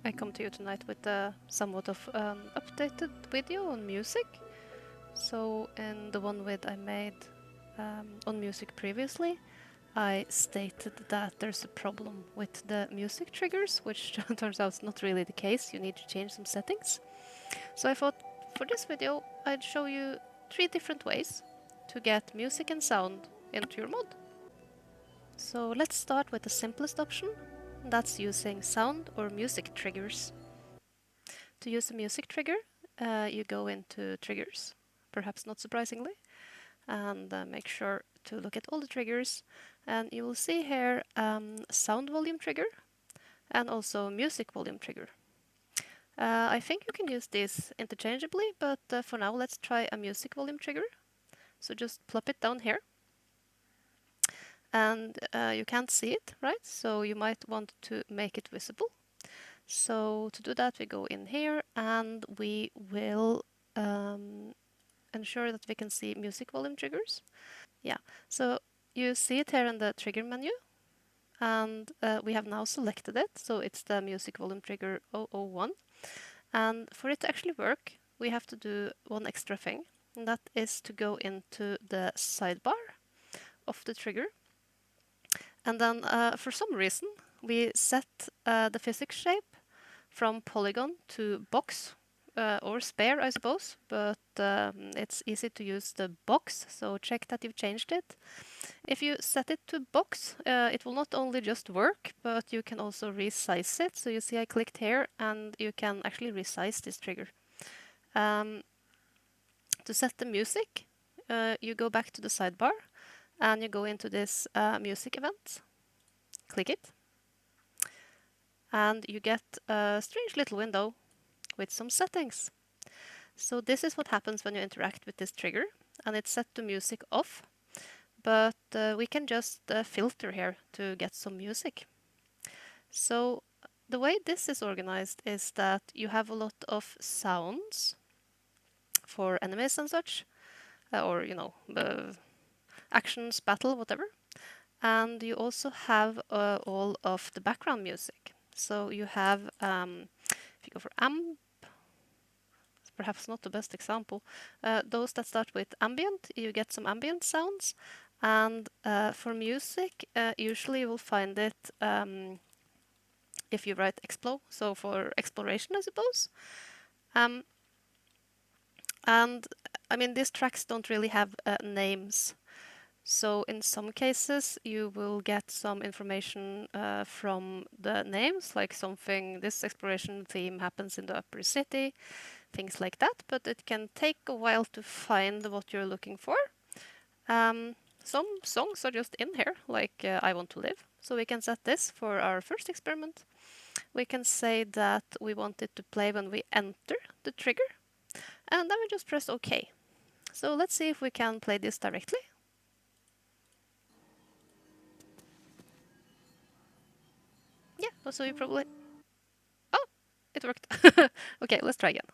I come to you tonight with a somewhat of updated video on music. So in the one vid I made on music previously, I stated that there's a problem with the music triggers, which turns out not really the case. You need to change some settings. So I thought for this video I'd show you 3 different ways to get music and sound into your mod. So let's start with the simplest option. That's using sound or music triggers. To use a music trigger, you go into triggers, perhaps not surprisingly, and make sure to look at all the triggers. And you will see here sound volume trigger and also music volume trigger. I think you can use these interchangeably, but for now let's try a music volume trigger. So just plop it down here. And you can't see it, right? So you might want to make it visible. So to do that, we go in here and we will ensure that we can see music volume triggers. Yeah, so you see it here in the trigger menu, and we have now selected it. So it's the music volume trigger 001. And for it to actually work, we have to do one extra thing, and that is to go into the sidebar of the trigger. And then for some reason, we set the physics shape from polygon to box or sphere, I suppose, but it's easy to use the box, so check that you've changed it. If you set it to box, it will not only just work, but you can also resize it. So you see I clicked here and you can actually resize this trigger. To set the music, you go back to the sidebar and you go into this music event, click it, and you get a strange little window with some settings. So this is what happens when you interact with this trigger, and it's set to music off, but we can just filter here to get some music. So the way this is organized is that you have a lot of sounds for enemies and such, or actions, battle, whatever. And you also have all of the background music. So you have, if you go for amp, perhaps not the best example, those that start with ambient, you get some ambient sounds. And for music, usually you will find it if you write explo, so for exploration, I suppose. And I mean, these tracks don't really have names. So in some cases, you will get some information from the names, like something, this exploration theme happens in the upper city, things like that, but it can take a while to find what you're looking for. Some songs are just in here, like I Want to Live. So we can set this for our first experiment. We can say that we want it to play when we enter the trigger, and then we just press OK. So let's see if we can play this directly. Yeah, so you probably... Oh, it worked. Okay, let's try again.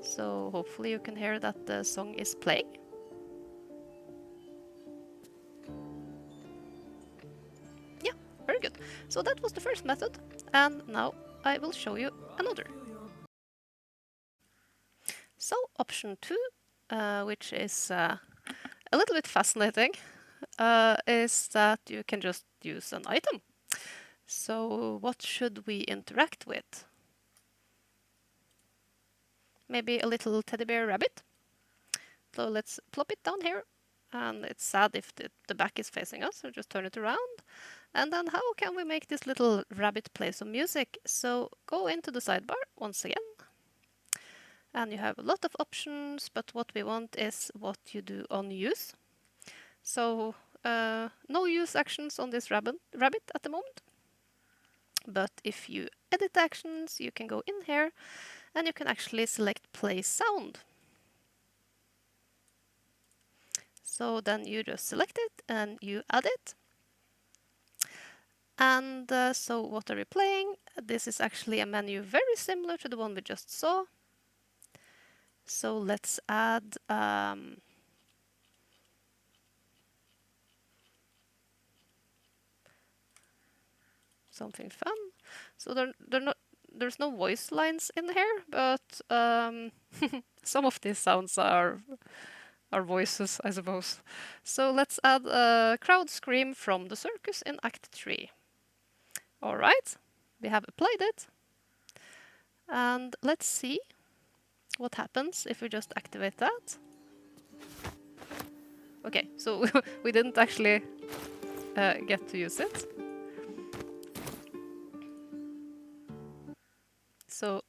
So hopefully you can hear that the song is playing. Yeah, very good. So that was the first method, and now I will show you another. So option 2, which is a little bit fascinating, is that you can just use an item. So what should we interact with? Maybe a little teddy bear rabbit. So let's plop it down here. And it's sad if the back is facing us, so just turn it around. And then how can we make this little rabbit play some music? So go into the sidebar once again. And you have a lot of options, but what we want is what you do on use. So no use actions on this rabbit at the moment. But if you edit actions, you can go in here and you can actually select play sound. So then you just select it and you add it. And so what are we playing? This is actually a menu very similar to the one we just saw. So let's add something fun. So there's no voice lines in here, but some of these sounds are voices, I suppose. So let's add a crowd scream from the circus in Act 3. All right, we have applied it. And let's see what happens if we just activate that. Okay, so we didn't actually get to use it. So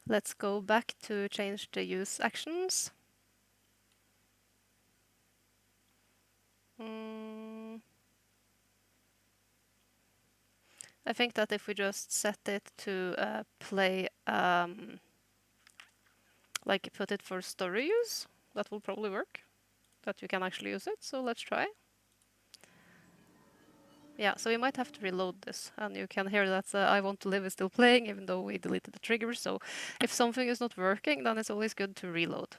let's go back to change the use actions. I think that if we just set it to play, like put it for story use, that will probably work. That you can actually use it, so let's try. Yeah, so we might have to reload this, and you can hear that I Want to Live is still playing, even though we deleted the trigger, so if something is not working, then it's always good to reload.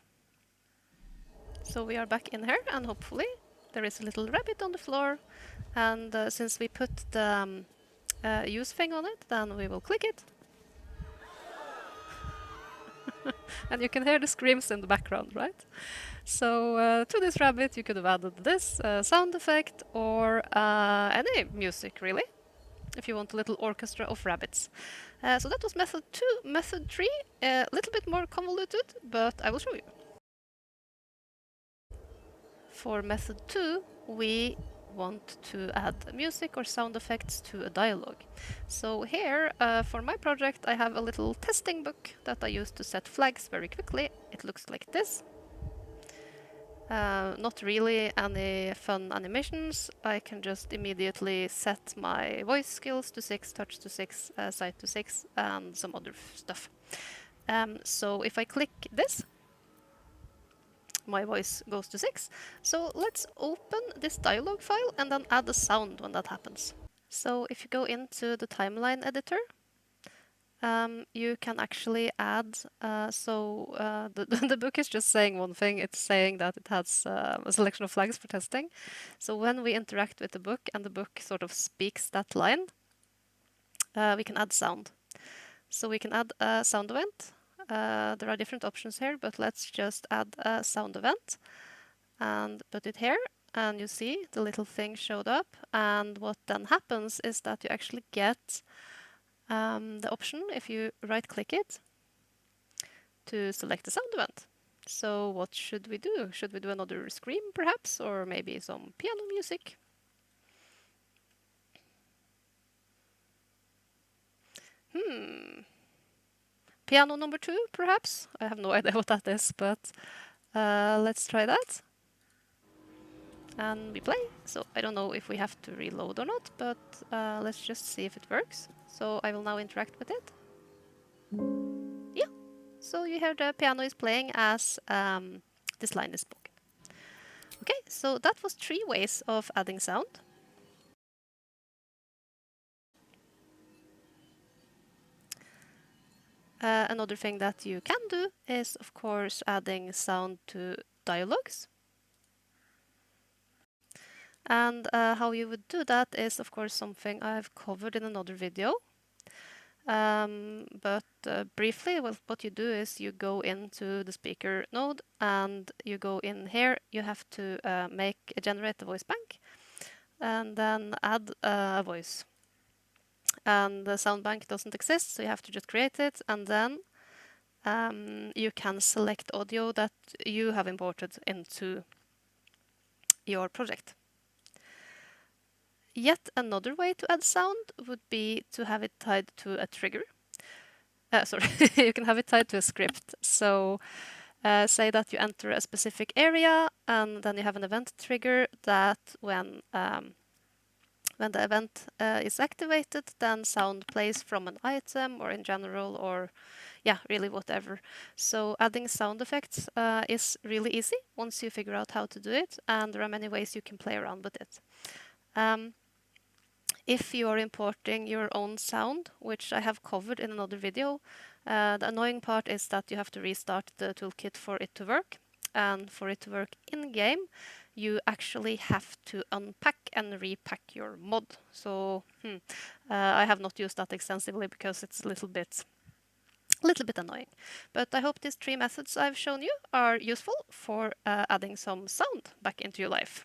So we are back in here, and hopefully there is a little rabbit on the floor, and since we put the use thing on it, then we will click it. And you can hear the screams in the background, right? So to this rabbit you could have added this sound effect or any music really, if you want a little orchestra of rabbits. So that was method 2. Method 3, a little bit more convoluted, but I will show you. For method 2, we want to add music or sound effects to a dialogue. So here, for my project, I have a little testing book that I use to set flags very quickly. It looks like this. Not really any fun animations. I can just immediately set my voice skills to 6, touch to 6, sight to 6, and some other stuff. So if I click this, my voice goes to 6. So let's open this dialog file and then add a sound when that happens. So if you go into the timeline editor, you can actually add, the book is just saying one thing. It's saying that it has a selection of flags for testing. So when we interact with the book and the book sort of speaks that line, we can add sound. So we can add a sound event. There are different options here, but let's just add a sound event and put it here. And you see the little thing showed up. And what then happens is that you actually get the option, if you right-click it, to select the sound event. So what should we do? Should we do another scream, perhaps? Or maybe some piano music? Piano number 2, perhaps? I have no idea what that is, but let's try that. And we play. So I don't know if we have to reload or not, but let's just see if it works. So I will now interact with it. Yeah, so you hear the piano is playing as this line is spoken. Okay, so that was 3 ways of adding sound. Another thing that you can do is, of course, adding sound to dialogues. And how you would do that is, of course, something I've covered in another video. But briefly, what you do is you go into the speaker node and you go in here. You have to generate a voice bank and then add a voice. And the sound bank doesn't exist, so you have to just create it, and then you can select audio that you have imported into your project. Yet another way to add sound would be to have it tied to a trigger. You can have it tied to a script. So say that you enter a specific area and then you have an event trigger that when the event is activated, then sound plays from an item or in general, or yeah, really whatever. So adding sound effects is really easy once you figure out how to do it, and there are many ways you can play around with it. If you are importing your own sound, which I have covered in another video, the annoying part is that you have to restart the toolkit for it to work. And for it to work in-game, you actually have to unpack and repack your mod. So I have not used that extensively because it's a little bit annoying. But I hope these 3 methods I've shown you are useful for adding some sound back into your life.